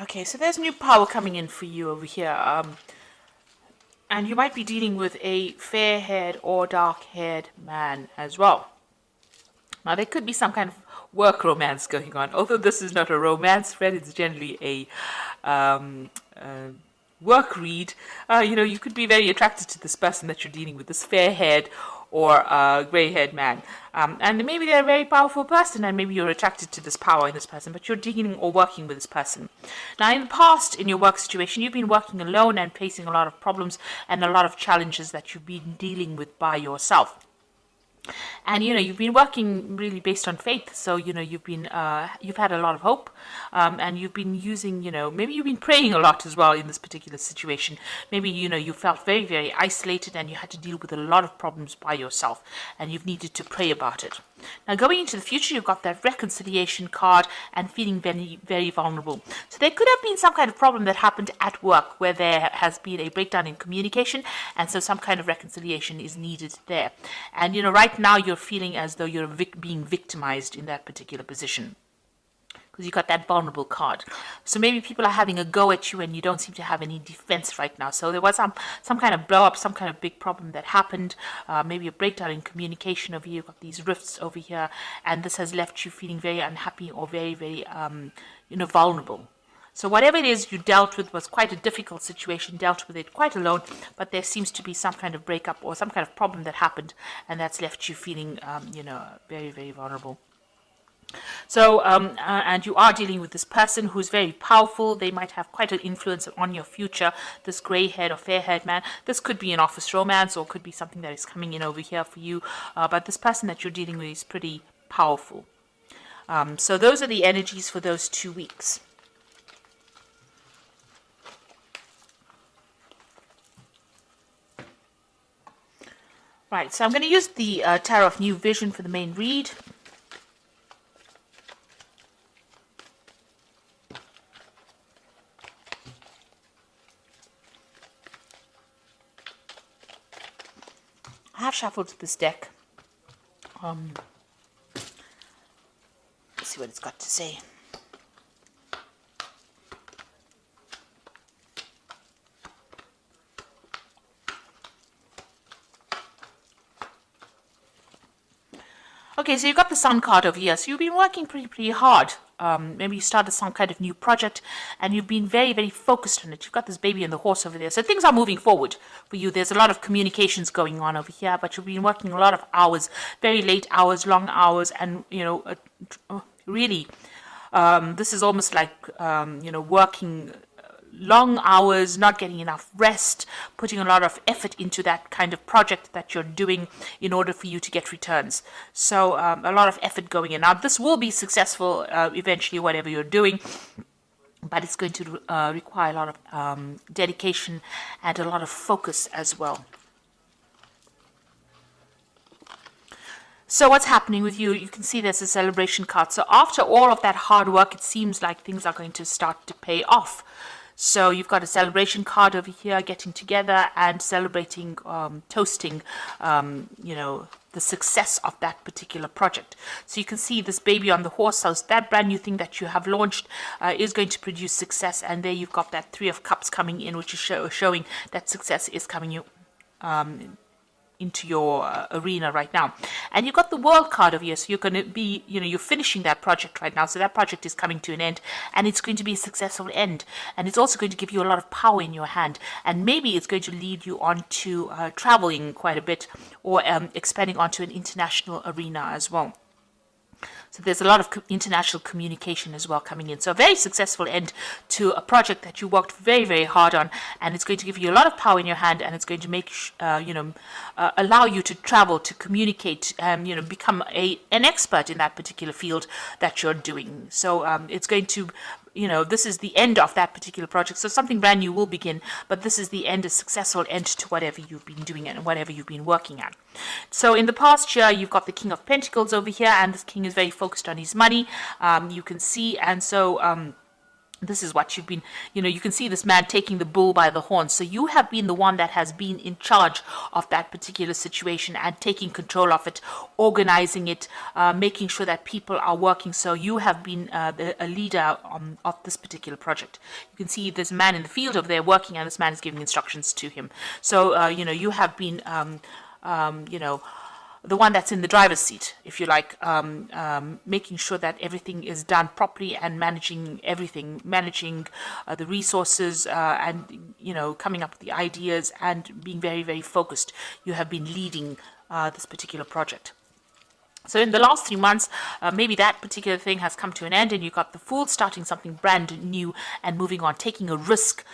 Okay, so there's new power coming in for you over here. And you might be dealing with a fair-haired or dark-haired man as well. Now, there could be some kind of work romance going on. Although this is not a romance thread, it's generally a work read. You could be very attracted to this person that you're dealing with, this fair-haired or gray-haired man. And maybe they're a very powerful person, and maybe you're attracted to this power in this person, but you're dealing or working with this person. Now, in the past, in your work situation, you've been working alone and facing a lot of problems and a lot of challenges that you've been dealing with by yourself. And you've been working really based on faith, so you've had a lot of hope, and you've been using, maybe you've been praying a lot as well in this particular situation. Maybe you felt very, very isolated and you had to deal with a lot of problems by yourself, and you've needed to pray about it. Now, going into the future, you've got that reconciliation card and feeling very, very vulnerable. So there could have been some kind of problem that happened at work where there has been a breakdown in communication, and so some kind of reconciliation is needed there. And right now you're feeling as though you're being victimized in that particular position, because you got that vulnerable card. So maybe people are having a go at you and you don't seem to have any defense right now. So there was some kind of blow up, some kind of big problem that happened, maybe a breakdown in communication over here. You've got these rifts over here, and this has left you feeling very unhappy or very, very, vulnerable. So whatever it is you dealt with was quite a difficult situation, dealt with it quite alone, but there seems to be some kind of breakup or some kind of problem that happened, and that's left you feeling, very, very vulnerable. So, and you are dealing with this person who's very powerful. They might have quite an influence on your future, this grey-haired or fair-haired man. This could be an office romance, or could be something that is coming in over here for you, but this person that you're dealing with is pretty powerful. So those are the energies for those 2 weeks. Right, so I'm going to use the Tarot of New Vision for the main read. I have shuffled this deck. Let's see what it's got to say. Okay, so you got the Sun card over here. So you've been working pretty hard. Maybe you started some kind of new project and you've been very, very focused on it. You've got this baby and the horse over there. So things are moving forward for you. There's a lot of communications going on over here, but you've been working a lot of hours, very late hours, long hours, and, really, this is almost like, working long hours, not getting enough rest, putting a lot of effort into that kind of project that you're doing in order for you to get returns. So a lot of effort going in. Now, this will be successful eventually, whatever you're doing, but it's going to require a lot of dedication and a lot of focus as well. So what's happening with you? You can see there's a celebration card. So after all of that hard work, it seems like things are going to start to pay off. So you've got a celebration card over here, getting together and celebrating, toasting, the success of that particular project. So you can see this baby on the horse. So that brand new thing that you have launched is going to produce success. And there you've got that 3 of Cups coming in, which is showing that success is coming into your arena right now. And you've got the World card over here, so you're going to be, you're finishing that project right now, so that project is coming to an end, and it's going to be a successful end, and it's also going to give you a lot of power in your hand, and maybe it's going to lead you on to traveling quite a bit, or expanding onto an international arena as well. So there's a lot of international communication as well coming in. So a very successful end to a project that you worked very, very hard on, and it's going to give you a lot of power in your hand, and it's going to make allow you to travel, to communicate, become an expert in that particular field that you're doing. So it's going to, this is the end of that particular project. So something brand new will begin, but this is the end, a successful end to whatever you've been doing and whatever you've been working at. So in the past year, you've got the King of Pentacles over here, and this king is very focused on his money, you can see, and so This is what you've been, you can see this man taking the bull by the horns. So you have been the one that has been in charge of that particular situation and taking control of it, organizing it, making sure that people are working. So you have been a leader of this particular project. You can see this man in the field over there working, and this man is giving instructions to him. So, you have been, the one that's in the driver's seat, if you like, making sure that everything is done properly and managing everything, managing the resources and, coming up with the ideas and being very, very focused. You have been leading this particular project. So in the last 3 months, maybe that particular thing has come to an end and you got the Fool starting something brand new and moving on, taking a risk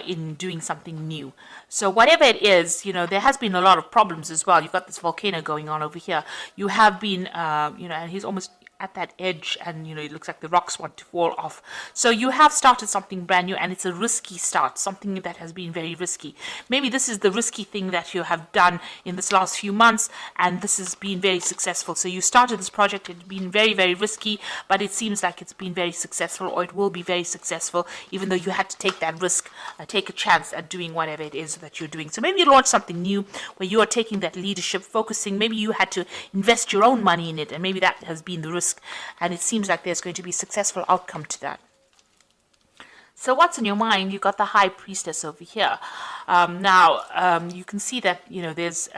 in doing something new. So whatever it is, there has been a lot of problems as well. You've got this volcano going on over here. You have been, and he's almost at that edge, and it looks like the rocks want to fall off. So you have started something brand new, and it's a risky start, something that has been very risky. Maybe this is the risky thing that you have done in this last few months, and this has been very successful. So you started this project, it's been very, very risky, but it seems like it's been very successful, or it will be very successful, even though you had to take that risk, take a chance at doing whatever it is that you're doing. So maybe you launch something new where you are taking that leadership, focusing. Maybe you had to invest your own money in it, and maybe that has been the risk. And it seems like there's going to be a successful outcome to that. So what's in your mind? You've got the High Priestess over here. You can see that, there's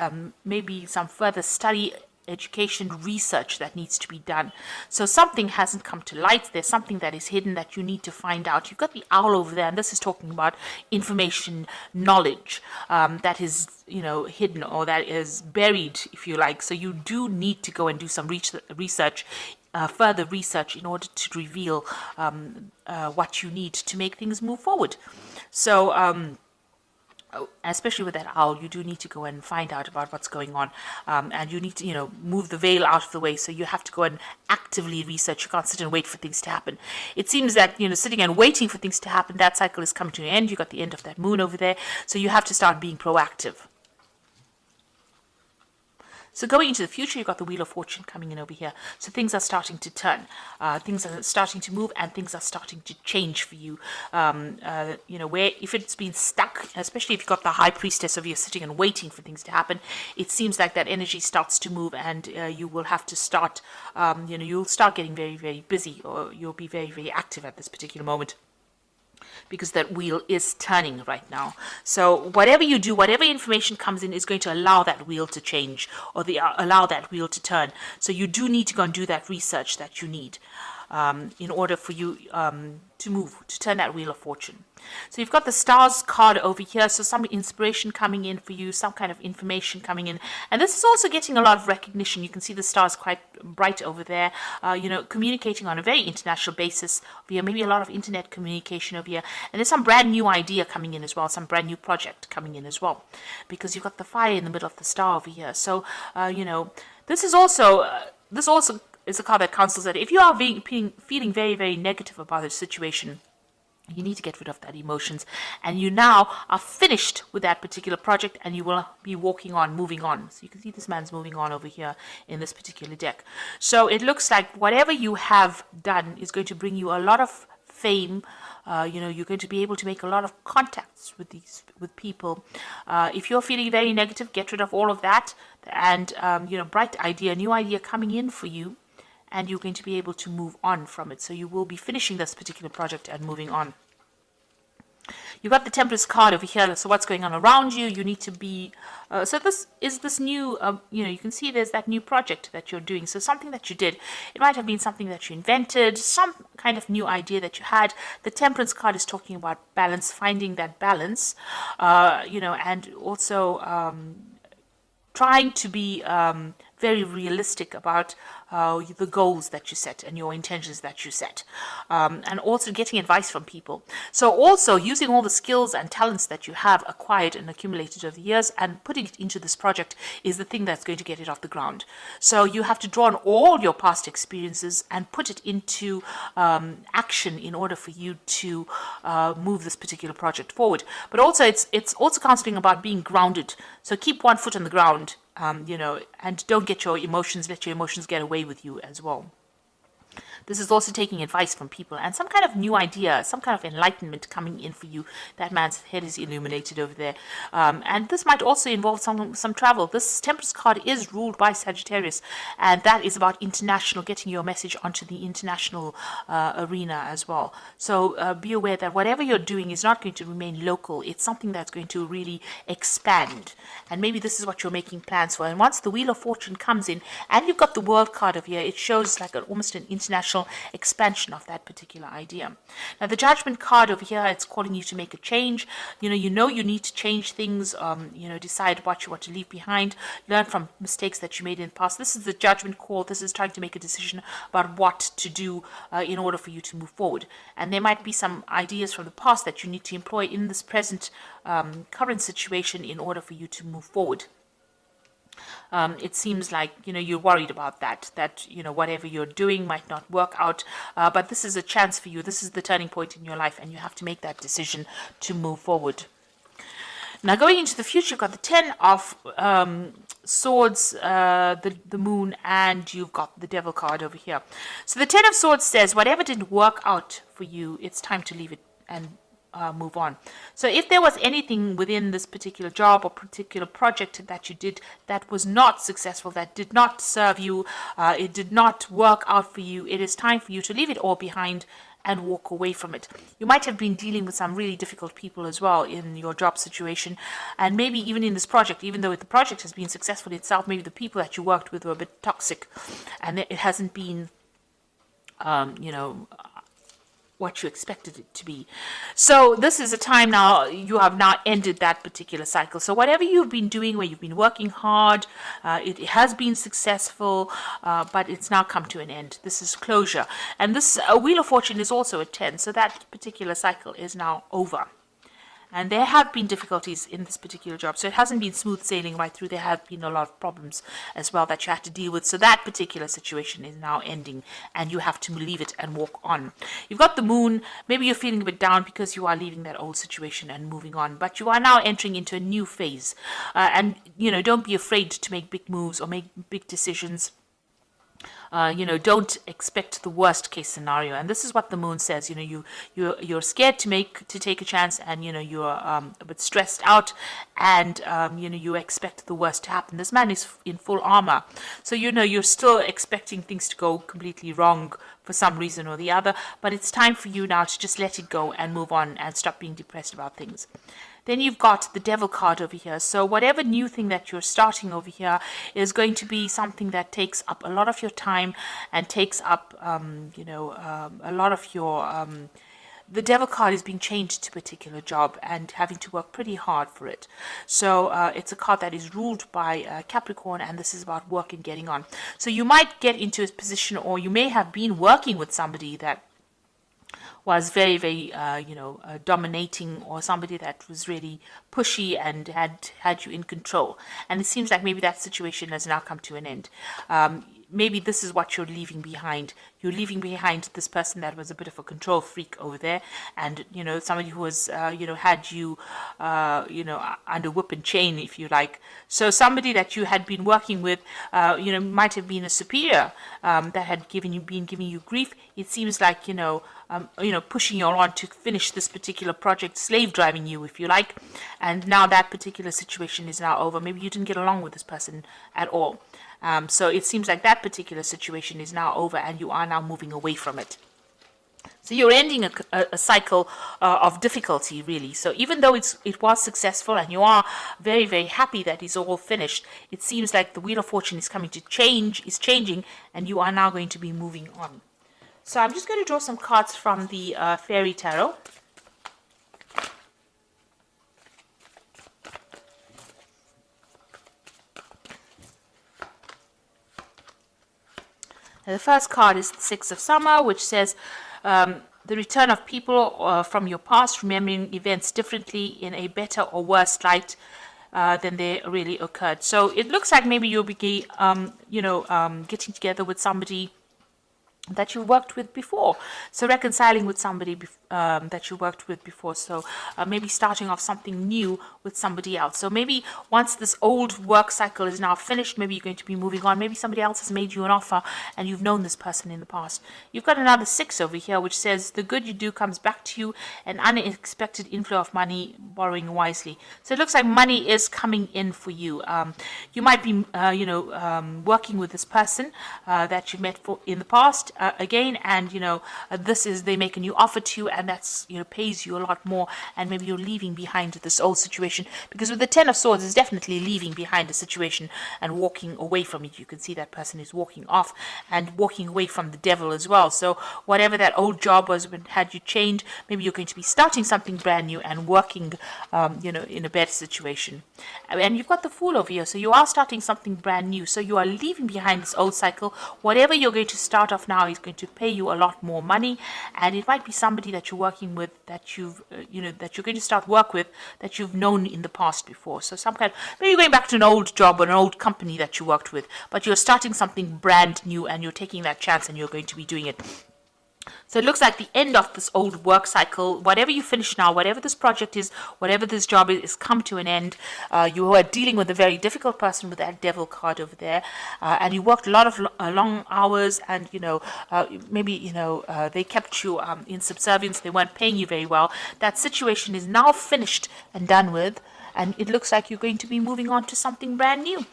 maybe some further study, education, research that needs to be done. So something hasn't come to light. There's something that is hidden that you need to find out. You've got the Owl over there, and this is talking about information, knowledge that is, hidden, or that is buried, if you like. So you do need to go and do some research, further research, in order to reveal what you need to make things move forward. So especially with that owl, you do need to go and find out about what's going on, and you need to move the veil out of the way. So you have to go and actively research. You can't sit and wait for things to happen. It seems that sitting and waiting for things to happen, that cycle is coming to an end. You got the end of that moon over there, so you have to start being proactive. So going into the future, you've got the Wheel of Fortune coming in over here. So things are starting to turn, things are starting to move, and things are starting to change for you. Where if it's been stuck, especially if you've got the High Priestess over here sitting and waiting for things to happen, it seems like that energy starts to move, and you will have to start, you'll start getting very, very busy, or you'll be very, very active at this particular moment, because that wheel is turning right now. So whatever you do, whatever information comes in, is going to allow that wheel to change, or allow that wheel to turn. So you do need to go and do that research that you need in order for you to move, to turn that Wheel of Fortune. So you've got the Stars card over here, so some inspiration coming in for you, some kind of information coming in. And this is also getting a lot of recognition. You can see the stars quite bright over there, communicating on a very international basis over here, maybe a lot of internet communication over here. And there's some brand new idea coming in as well, some brand new project coming in as well, because you've got the fire in the middle of the star over here. So, this is also, is a card that counsels that if you are feeling very, very negative about the situation, you need to get rid of that emotions, and you now are finished with that particular project, and you will be walking on, moving on. So you can see this man's moving on over here in this particular deck. So it looks like whatever you have done is going to bring you a lot of fame. You're going to be able to make a lot of contacts with people. If you're feeling very negative, get rid of all of that, and bright idea, new idea coming in for you, and you're going to be able to move on from it. So you will be finishing this particular project and moving on. You've got the Temperance card over here. So what's going on around you? You need to be... so this is this new... you can see there's that new project that you're doing. So something that you did. It might have been something that you invented, some kind of new idea that you had. The Temperance card is talking about balance, finding that balance, and also trying to be very realistic about the goals that you set and your intentions that you set, and also getting advice from people. So also using all the skills and talents that you have acquired and accumulated over the years and putting it into this project is the thing that's going to get it off the ground. So you have to draw on all your past experiences and put it into action in order for you to move this particular project forward. But also it's also counseling about being grounded. So keep one foot on the ground, and don't let your emotions get away with you as well. This is also taking advice from people and some kind of new idea, some kind of enlightenment coming in for you. That man's head is illuminated over there. And this might also involve some travel. This Temperance card is ruled by Sagittarius, and that is about international, getting your message onto the international arena as well. So be aware that whatever you're doing is not going to remain local. It's something that's going to really expand. And maybe this is what you're making plans for. And once the Wheel of Fortune comes in, and you've got the World card over here, it shows like almost an international expansion of that particular idea. Now, the Judgment card over here, it's calling you to make a change. You know you need to change things, decide what you want to leave behind, learn from mistakes that you made in the past. This is the Judgment call. This is trying to make a decision about what to do in order for you to move forward. And there might be some ideas from the past that you need to employ in this present current situation in order for you to move forward. It seems like, you're worried about that whatever you're doing might not work out, but this is a chance for you. This is the turning point in your life, and you have to make that decision to move forward. Now, going into the future, you've got the 10 of Swords, the Moon, and you've got the Devil card over here. So the 10 of Swords says, whatever didn't work out for you, it's time to leave it and move on. So if there was anything within this particular job or particular project that you did that was not successful, that did not serve you, it did not work out for you, it is time for you to leave it all behind and walk away from it. You might have been dealing with some really difficult people as well in your job situation, and maybe even in this project, even though the project has been successful itself, maybe the people that you worked with were a bit toxic, and it hasn't been what you expected it to be. So this is a time now, you have now ended that particular cycle. So whatever you've been doing, where you've been working hard, it has been successful, but it's now come to an end. This is closure. And this Wheel of Fortune is also a 10, so that particular cycle is now over. And there have been difficulties in this particular job. So it hasn't been smooth sailing right through. There have been a lot of problems as well that you had to deal with. So that particular situation is now ending, and you have to leave it and walk on. You've got the Moon. Maybe you're feeling a bit down because you are leaving that old situation and moving on. But you are now entering into a new phase. And don't be afraid to make big moves or make big decisions. Don't expect the worst case scenario. And this is what the Moon says. You're scared to take a chance, and you're a bit stressed out, and you expect the worst to happen. This man is in full armor, so you're still expecting things to go completely wrong for some reason or the other. But it's time for you now to just let it go and move on and stop being depressed about things. Then you've got the Devil card over here. So whatever new thing that you're starting over here is going to be something that takes up a lot of your time and takes up, a lot of your... the Devil card is being changed to a particular job and having to work pretty hard for it. So it's a card that is ruled by Capricorn, and this is about work and getting on. So you might get into a position, or you may have been working with somebody that was very, very, dominating, or somebody that was really pushy and had you in control. And it seems like maybe that situation has now come to an end. Maybe this is what you're leaving behind. You're leaving behind this person that was a bit of a control freak over there, and somebody who was had you under whip and chain, if you like. So somebody that you had been working with might have been a superior that had been giving you grief. It seems like pushing you on to finish this particular project, slave driving you, if you like. And now that particular situation is now over. Maybe you didn't get along with this person at all. So it seems like that particular situation is now over, and you are now moving away from it. So you're ending a cycle of difficulty, really. So even though it was successful and you are very, very happy that it's all finished, it seems like the Wheel of Fortune is changing, and you are now going to be moving on. So I'm just going to draw some cards from the Fairy Tarot. The first card is the Six of Summer, which says the return of people from your past, remembering events differently in a better or worse light than they really occurred. So it looks like maybe you'll be, getting together with somebody that you worked with before. So reconciling with somebody that you worked with before. So maybe starting off something new with somebody else. So maybe once this old work cycle is now finished, maybe you're going to be moving on. Maybe somebody else has made you an offer and you've known this person in the past. You've got another 6 over here, which says the good you do comes back to you, an unexpected inflow of money, borrowing wisely. So it looks like money is coming in for you. You might be, working with this person that you met in the past again, and they make a new offer to you, and that's pays you a lot more, and maybe you're leaving behind this old situation, because with the 10 of Swords is definitely leaving behind a situation and walking away from it. You can see that person is walking off and walking away from the devil as well. So whatever that old job was when had you changed, maybe you're going to be starting something brand new and working in a better situation. And you've got the Fool over here, so you are starting something brand new. So you are leaving behind this old cycle. Whatever you're going to start off now is going to pay you a lot more money, and it might be somebody that you're working with that that you're going to start work with that you've known in the past before. So some kind of, maybe going back to an old job or an old company that you worked with, but you're starting something brand new and you're taking that chance and you're going to be doing it. So it looks like the end of this old work cycle. Whatever you finish now, whatever this project is, whatever this job is come to an end. You are dealing with a very difficult person with that devil card over there, and you worked a lot of long hours, and they kept you in subservience. They weren't paying you very well. That situation is now finished and done with, and it looks like you're going to be moving on to something brand new.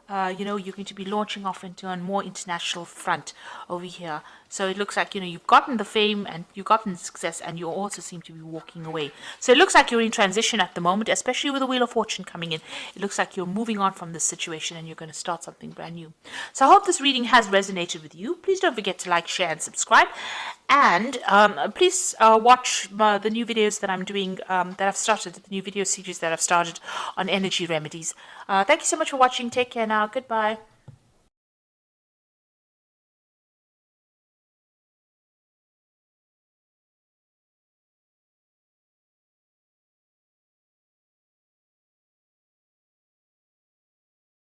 You're going to be launching off into a more international front over here. So it looks like, you've gotten the fame and you've gotten the success, and you also seem to be walking away. So it looks like you're in transition at the moment, especially with the Wheel of Fortune coming in. It looks like you're moving on from this situation and you're going to start something brand new. So I hope this reading has resonated with you. Please don't forget to like, share, and subscribe. And please watch the new videos that I'm doing, that I've started, the new video series that I've started on energy remedies. Thank you so much for watching. Take care now. Goodbye.